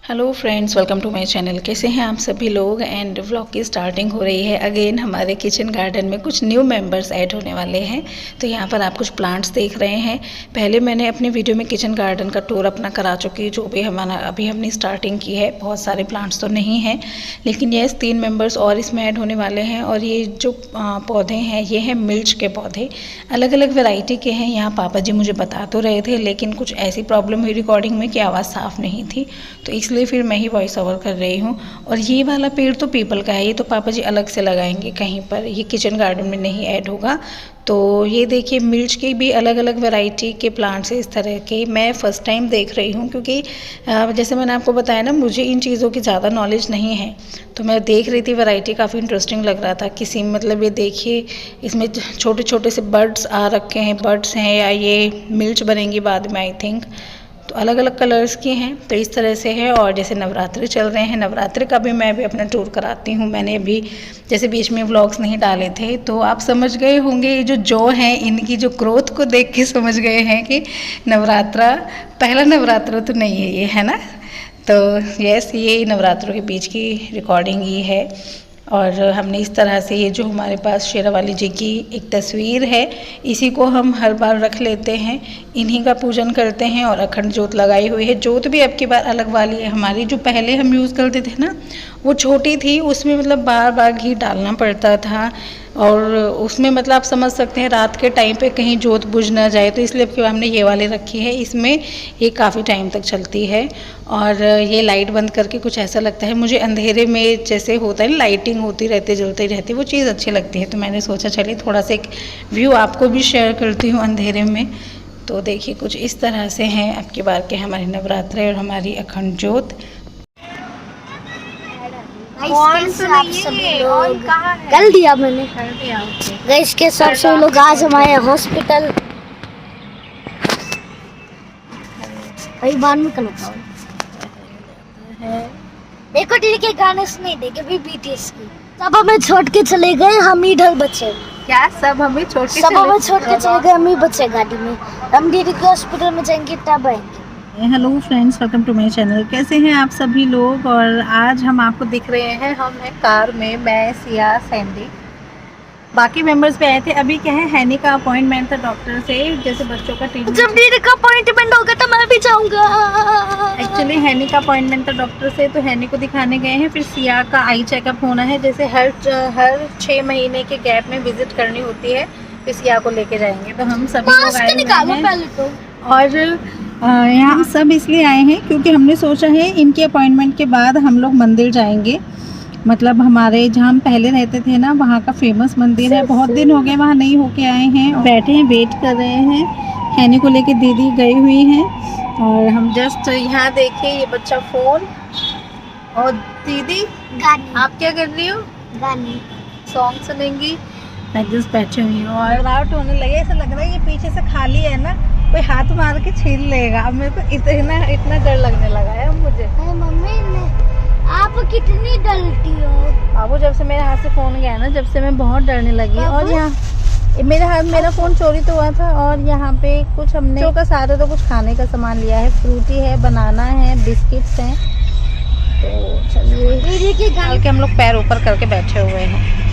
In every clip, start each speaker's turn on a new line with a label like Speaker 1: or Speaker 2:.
Speaker 1: Hello friends, welcome to my channel. कैसे हैं आप सभी लोग। एंड व्लॉग की स्टार्टिंग हो रही है अगेन। हमारे किचन गार्डन में कुछ न्यू मेंबर्स ऐड होने वाले हैं। तो यहाँ पर आप कुछ प्लांट्स देख रहे हैं। पहले मैंने अपनी वीडियो में किचन गार्डन का टूर अपना करा चुकी, जो भी हमारा अभी हमने स्टार्टिंग की है। बहुत सारे प्लांट्स तो नहीं हैं, लेकिन ये 3 मेंबर्स और इसमें ऐड होने वाले हैं। और ये जो पौधे हैं, ये हैं मिर्च के पौधे। अलग अलग वेराइटी के हैं। यहाँ पापा जी मुझे बता तो रहे थे, लेकिन कुछ ऐसी प्रॉब्लम हुई रिकॉर्डिंग में कि आवाज़ साफ़ नहीं थी, तो इसलिए फिर मैं ही वॉइस ओवर कर रही हूँ। और ये वाला पेड़ तो पीपल का है, ये तो पापा जी अलग से लगाएंगे कहीं पर, ये किचन गार्डन में नहीं ऐड होगा। तो ये देखिए, मिर्च की भी अलग अलग वैरायटी के प्लांट्स हैं इस तरह के। मैं फ़र्स्ट टाइम देख रही हूँ, क्योंकि जैसे मैंने आपको बताया ना, मुझे इन चीज़ों की ज़्यादा नॉलेज नहीं है। तो मैं देख रही थी वैरायटी, काफ़ी इंटरेस्टिंग लग रहा था। किसी मतलब ये देखिए, इसमें छोटे छोटे से बर्ड्स आ रखे हैं, बर्ड्स हैं या ये मिर्च बनेंगी बाद में आई थिंक। तो अलग अलग कलर्स की हैं, तो इस तरह से है। और जैसे नवरात्रि चल रहे हैं, नवरात्रि का भी मैं भी अपना टूर कराती हूँ। मैंने अभी जैसे बीच में व्लॉग्स नहीं डाले थे, तो आप समझ गए होंगे ये जो हैं, इनकी जो ग्रोथ को देख के समझ गए हैं कि नवरात्रा पहला नवरात्रा तो नहीं है ये, है ना। तो यस, ये नवरात्रों के बीच की रिकॉर्डिंग ही है। और हमने इस तरह से, ये जो हमारे पास शेरावाली जी की एक तस्वीर है, इसी को हम हर बार रख लेते हैं, इन्हीं का पूजन करते हैं। और अखंड जोत लगाई हुई है। जोत भी अब की बार अलग वाली है हमारी। जो पहले हम यूज़ करते थे ना, वो छोटी थी, उसमें मतलब बार बार घी डालना पड़ता था। और उसमें मतलब आप समझ सकते हैं, रात के टाइम पे कहीं जोत बुझ ना जाए, तो इसलिए अब की बार हमने ये वाली रखी है। इसमें ये काफ़ी टाइम तक चलती है। और ये लाइट बंद करके कुछ ऐसा लगता है मुझे, अंधेरे में जैसे होता है लाइटिंग होती रहती है, जलती रहती है, वो चीज़ अच्छी लगती है। तो मैंने सोचा चलिए थोड़ा सा एक व्यू आपको भी शेयर करती हूँ अंधेरे में। तो देखिए, कुछ इस तरह से हैं अब की बार के हमारे नवरात्रे और हमारी अखंड जोत।
Speaker 2: कौन सा नहीं और कहाँ है? कर दिया मैंने, कर दिया। गैस के सब लोग आज हमारे हॉस्पिटल भाई बान में कलता है। देखो टीवी के गाने सुने देखे भी बीटीएस की। सब हमें छोड़ के चले गए, हम इधर बचे। क्या सब हमें छोड़ के चले गए, हम ही बचे गाड़ी में। हम दीदी के हॉस्पिटल में जाएंगे तब आएंगे।
Speaker 1: Hello friends, welcome to my channel. कैसे हैं आप सभी लोग। और आज हम आपको दिख रहे हैं, हम हैं कार में, मैं, सिया, सैंडी, बाकी मेंबर्स पे आए थे। अभी क्या है, हैनी का अपॉइंटमेंट था डॉक्टर से, जैसे बच्चों का ट्रीटमेंट।
Speaker 2: जब दीदी का अपॉइंटमेंट होगा तो मैं भी जाऊंगा।
Speaker 1: एक्चुअली हैनी का अपॉइंटमेंट था डॉक्टर से, तो हैनी को दिखाने गए हैं। फिर सिया का आई चेकअप होना है, जैसे हर 6 महीने के गैप में विजिट करनी होती है। फिर सिया को लेके जाएंगे। तो हम सभी लोग आए हैं। और यहाँ हम सब इसलिए आए हैं क्योंकि हमने सोचा है इनके अपॉइंटमेंट के बाद हम लोग मंदिर जाएंगे। मतलब हमारे जहाँ हम पहले रहते थे ना, वहाँ का फेमस मंदिर है। बहुत दिन हो गए वहाँ नहीं होके आए हैं, बैठे हैं, वेट कर रहे हैं। हैनी को लेके दीदी गई हुई हैं। और हम जस्ट यहाँ देखिए, ये बच्चा फ़ोन, और दीदी
Speaker 2: गाने।
Speaker 1: आप क्या कर रही हो?
Speaker 2: गाने
Speaker 1: सॉन्ग सुनेंगी। मैं जस्ट बैठी हुई हूँ और आउट होने लगे। ऐसा लग रहा है ये पीछे से खाली है ना, कोई हाथ मार के छीन लेगा। अब मेरे को इतना डर लगने लगा है अब मुझे।
Speaker 2: मम्मी ने आप कितनी डरती हो?
Speaker 1: बाबू, जब से मेरे हाथ से फ़ोन गया ना, जब से मैं बहुत डरने लगी। और यहाँ मेरा फ़ोन चोरी तो हुआ था। और यहाँ पे कुछ हमने का सारा तो कुछ खाने का सामान लिया है। फ्रूटी है, बनाना है, बिस्किट्स हैं। तो चलिए डाल के हम लोग पैर ऊपर करके बैठे हुए हैं।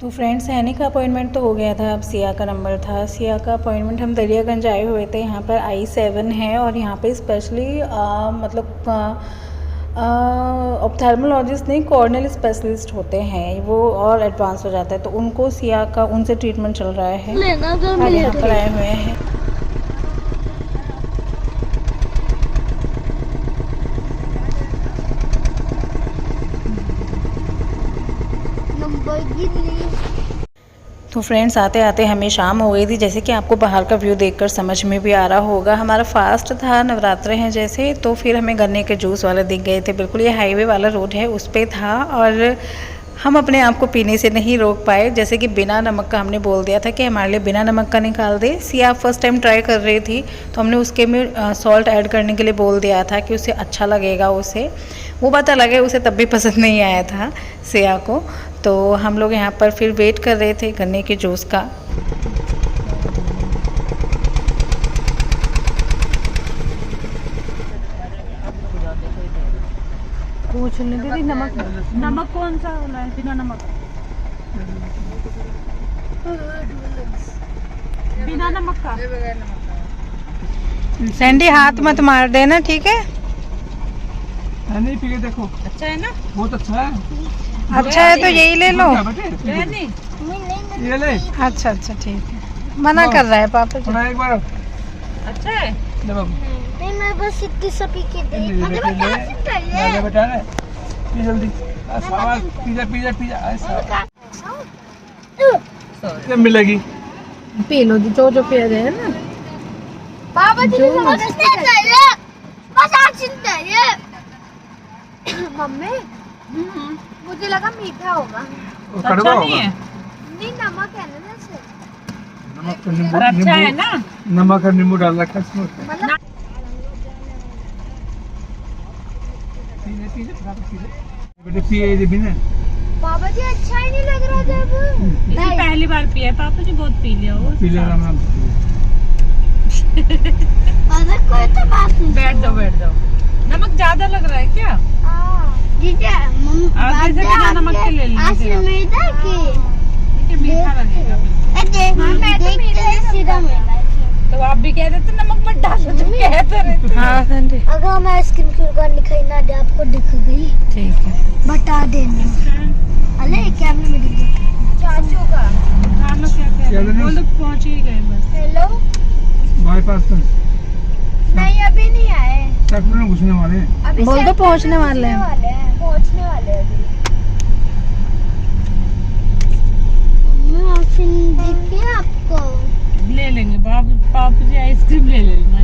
Speaker 1: तो फ्रेंड्स, हैनी का अपॉइंटमेंट तो हो गया था। अब सिया का नंबर था। सिया का अपॉइंटमेंट, हम दरियागंज आए हुए थे। यहाँ पर I7 है, और यहाँ पे स्पेशली मतलब ऑप्थेल्मोलॉजिस्ट नहीं, कॉर्नियल स्पेशलिस्ट होते हैं वो, और एडवांस हो जाता है। तो उनको सिया का, उनसे ट्रीटमेंट चल रहा है। यहाँ पर आए हुए हैं। तो फ्रेंड्स, आते आते हमें शाम हो गई थी। जैसे कि आपको बाहर का व्यू देखकर समझ में भी आ रहा होगा, हमारा फास्ट था, नवरात्रे हैं जैसे। तो फिर हमें गन्ने के जूस वाले दिख गए थे। बिल्कुल ये हाईवे वाला रोड है, उस पर था। और हम अपने आप को पीने से नहीं रोक पाए। जैसे कि बिना नमक का हमने बोल दिया था कि हमारे लिए बिना नमक का निकाल दे। सिया फर्स्ट टाइम ट्राई कर रही थी, तो हमने उसके में सॉल्ट ऐड करने के लिए बोल दिया था कि उसे अच्छा लगेगा। उसे वो पता लगे, उसे तब भी पसंद नहीं आया था सिया को। तो हम लोग यहाँ पर फिर वेट कर रहे थे गन्ने के जूस का। पूछने दीदी नमक
Speaker 3: नमक कौन सा वाला है बिना नमक? बिना नमक का।
Speaker 1: सैंडी हाथ मत मार देना, ठीक है?
Speaker 4: नहीं पी के देखो,
Speaker 3: अच्छा है ना?
Speaker 4: बहुत अच्छा है।
Speaker 1: अच्छा है तो यही ले लो।
Speaker 3: है नहीं?
Speaker 4: ये ले,
Speaker 1: अच्छा अच्छा ठीक है, मना कर रहा है पापा जी।
Speaker 4: थोड़ा एक बार
Speaker 3: अच्छा है।
Speaker 4: ले बाबू,
Speaker 2: नहीं मैं बस इतनी सा पी के दे।
Speaker 4: ले बेटा ले, पी जल्दी। सामान पिज़्ज़ा पिज़्ज़ा पिज़्ज़ा ऐसा ये मिलेगी।
Speaker 1: पी लो जो पिया जाए ना।
Speaker 2: बाबा जी समझ नहीं चाहिए, बस आज चाहिए। मम्मी मुझे लगा मीठा होगा।
Speaker 4: कड़वा
Speaker 3: अच्छा नहीं
Speaker 4: होगा।
Speaker 3: है?
Speaker 2: नहीं नमक है ना जैसे।
Speaker 4: नमक और नींबू,
Speaker 3: अच्छा है ना?
Speaker 4: नमक और नींबू डाल रखा है इसमें।
Speaker 2: मतलब
Speaker 4: बेटे पिए ये भी ना।
Speaker 2: बाबा जी अच्छा ही नहीं लग रहा जब।
Speaker 3: इसने पहली बार पिया है, पापा जी बहुत पी लिया वो।
Speaker 4: पी ले आराम से।
Speaker 2: अरे कोई तो बात नहीं।
Speaker 3: बैठ जाओ। नमक ज्यादा लग रहा है क्या?
Speaker 2: जीजा
Speaker 3: आगे से बिना नमक के ले लीजिए।
Speaker 2: असली मीठा की
Speaker 3: ठीक है, मीठा लगेगा।
Speaker 2: मैं तो मीठा सीधा मीठा।
Speaker 3: तो आप भी कह रहे थे नमक मत डालो, तुम कहते रहे।
Speaker 1: हाँ सैंडी
Speaker 2: अगर हम आइसक्रीम की दुकान दिखाई ना दे आपको दिख गई,
Speaker 1: ठीक है।
Speaker 2: बता देना। अरे कैमरे में दिख गया चाचू का।
Speaker 3: हाँ लोग क्या कह रहे हैं, वो लोग पहुँच ही गए बस।
Speaker 2: हेलो
Speaker 4: बाईपास पर
Speaker 2: नहीं अभी नहीं आए,
Speaker 4: सेक्टर में घुसने वाले हैं।
Speaker 2: अभी
Speaker 1: बोल दो
Speaker 2: सेक्टर
Speaker 1: पहुंचने
Speaker 2: में
Speaker 1: वाले हैं।
Speaker 2: पहुंचने वाले हैं अभी। मम्मी दिखे आपको?
Speaker 3: ले लेंगे पापा जी, आइसक्रीम ले लेना।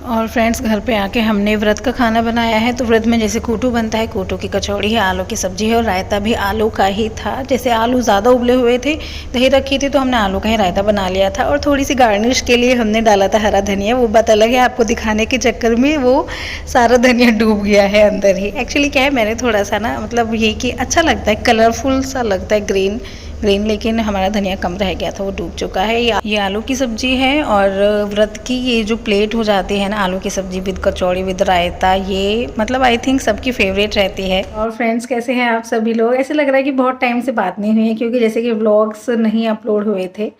Speaker 1: और फ्रेंड्स घर पे आके हमने व्रत का खाना बनाया है। तो व्रत में जैसे कूटू बनता है, कूटू की कचौड़ी है, आलू की सब्जी है और रायता भी आलू का ही था। जैसे आलू ज़्यादा उबले हुए थे, दही रखी थी तो हमने आलू का ही रायता बना लिया था। और थोड़ी सी गार्निश के लिए हमने डाला था हरा धनिया। वो बात अलग है, आपको दिखाने के चक्कर में वो सारा धनिया डूब गया है अंदर ही। एक्चुअली क्या है, मैंने थोड़ा सा ना मतलब ये कि अच्छा लगता है, कलरफुल सा लगता है ग्रीन, लेकिन हमारा धनिया कम रह गया था, वो डूब चुका है। ये आलू की सब्जी है और व्रत की ये जो प्लेट हो जाती है ना, आलू की सब्जी विद कचौड़ी विद रायता, ये मतलब आई थिंक सबकी फेवरेट रहती है। और फ्रेंड्स कैसे हैं आप सभी लोग? ऐसे लग रहा है कि बहुत टाइम से बात नहीं हुई है, क्योंकि जैसे कि व्लॉग्स नहीं अपलोड हुए थे,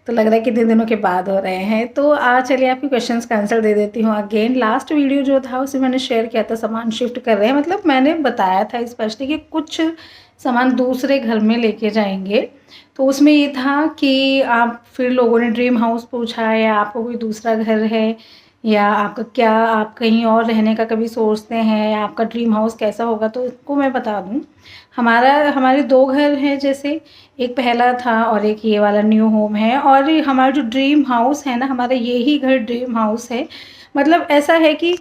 Speaker 1: तो लग रहा है कि कितने दिनों के बाद हो रहे हैं। तो आज चलिए आपके क्वेश्चंस का आंसर दे देती हूँ अगेन। लास्ट वीडियो जो था उसमें मैंने शेयर किया था सामान शिफ्ट कर रहे हैं, मतलब मैंने बताया था स्पष्ट कि कुछ सामान दूसरे घर में लेके जाएंगे। तो उसमें ये था कि आप फिर लोगों ने ड्रीम हाउस पूछा, या आपको कोई दूसरा घर है, या आपका क्या, आप कहीं और रहने का कभी सोचते हैं, या आपका ड्रीम हाउस कैसा होगा। तो इसको मैं बता दूं, हमारे 2 घर हैं, जैसे एक पहला था और एक ये वाला न्यू होम है। और हमारा जो ड्रीम हाउस है ना, हमारा यही घर ड्रीम हाउस है। मतलब ऐसा है कि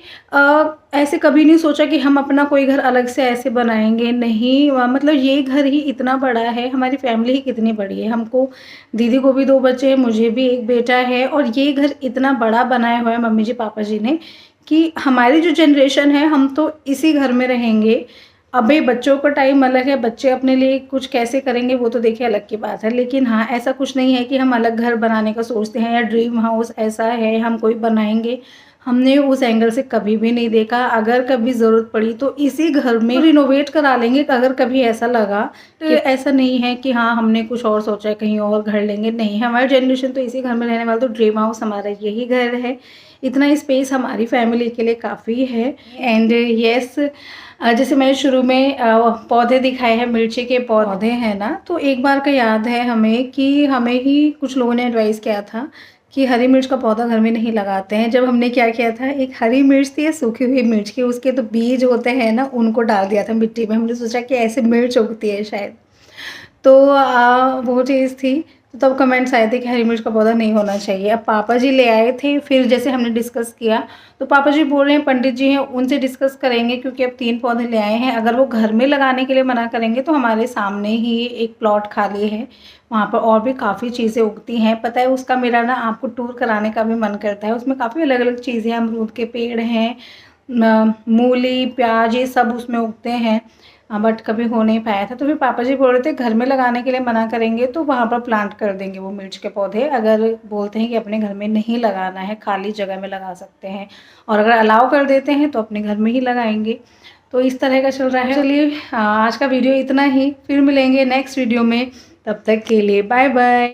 Speaker 1: ऐसे कभी नहीं सोचा कि हम अपना कोई घर अलग से ऐसे बनाएंगे, नहीं। मतलब ये घर ही इतना बड़ा है, हमारी फैमिली ही कितनी बड़ी है। हमको, दीदी को भी 2 बच्चे हैं, मुझे भी एक बेटा है, और ये घर इतना बड़ा बनाया हुआ है मम्मी जी पापा जी ने कि हमारी जो जनरेशन है हम तो इसी घर में रहेंगे। अभी बच्चों का टाइम अलग है, बच्चे अपने लिए कुछ कैसे करेंगे वो तो देखिए अलग की बात है। लेकिन हाँ, ऐसा कुछ नहीं है कि हम अलग घर बनाने का सोचते हैं, या ड्रीम हाउस ऐसा है हम कोई बनाएंगे, हमने उस एंगल से कभी भी नहीं देखा। अगर कभी ज़रूरत पड़ी तो इसी घर में रिनोवेट करा लेंगे, अगर कभी ऐसा लगा। तो ऐसा नहीं है कि हाँ हमने कुछ और सोचा है कहीं और घर लेंगे, नहीं। हमारी जनरेशन तो इसी घर में रहने वाला, तो ड्रीम हाउस हमारा यही घर है। इतना स्पेस हमारी फैमिली के लिए काफ़ी है। एंड येस, जैसे मैंने शुरू में पौधे दिखाए हैं, मिर्ची के पौधे हैं ना, तो एक बार का याद है हमें कि हमें ही कुछ लोगों ने एडवाइस किया था कि हरी मिर्च का पौधा घर में नहीं लगाते हैं। जब हमने क्या किया था, एक हरी मिर्च थी, सूखी हुई मिर्च की, उसके तो बीज होते हैं ना, उनको डाल दिया था मिट्टी में। हमने सोचा कि ऐसे मिर्च उगती है शायद, तो वो चीज़ थी। तो तब कमेंट्स आए थे कि हरी मिर्च का पौधा नहीं होना चाहिए। अब पापा जी ले आए थे, फिर जैसे हमने डिस्कस किया तो पापा जी बोल रहे हैं, पंडित जी हैं उनसे डिस्कस करेंगे, क्योंकि अब 3 पौधे ले आए हैं। अगर वो घर में लगाने के लिए मना करेंगे तो हमारे सामने ही एक प्लॉट खाली है, वहाँ पर और भी काफ़ी चीज़ें उगती हैं। पता है, उसका मेरा ना आपको टूर कराने का भी मन करता है। उसमें काफ़ी अलग अलग चीज़ें हैं, अमरूद के पेड़ हैं, मूली, प्याज, ये सब उसमें उगते हैं। बट कभी हो नहीं पाया था। तो फिर पापा जी बोल रहे थे घर में लगाने के लिए मना करेंगे तो वहाँ पर प्लांट कर देंगे वो मिर्च के पौधे। अगर बोलते हैं कि अपने घर में नहीं लगाना है, खाली जगह में लगा सकते हैं, और अगर अलाउ कर देते हैं तो अपने घर में ही लगाएंगे। तो इस तरह का चल रहा है। चलिए आज का वीडियो इतना ही, फिर मिलेंगे नेक्स्ट वीडियो में, तब तक के लिए बाय बाय।